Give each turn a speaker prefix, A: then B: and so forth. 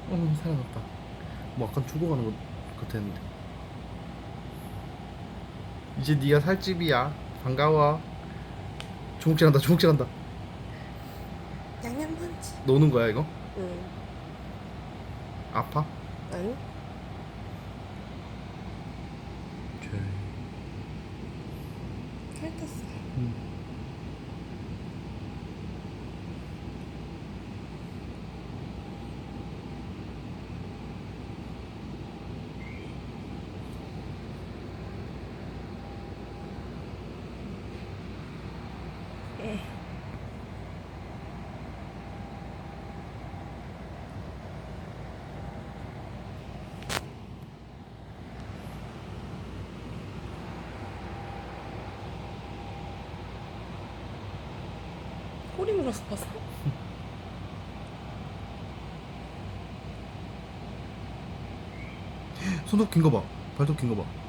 A: 어, 살아났다. 뭐 약간 죽어가는 것 같았는데. 이제 네가 살 집이야. 반가워. 중국질한다, 중국질한다.
B: 양념펀치.
A: 노는 거야 이거?
B: 응.
A: 아파?
B: 아니?
A: 오케이.
B: 핥았어. 꼬리 물어서 봤어?
A: 손톱 긴 거 봐. 발톱 긴 거 봐.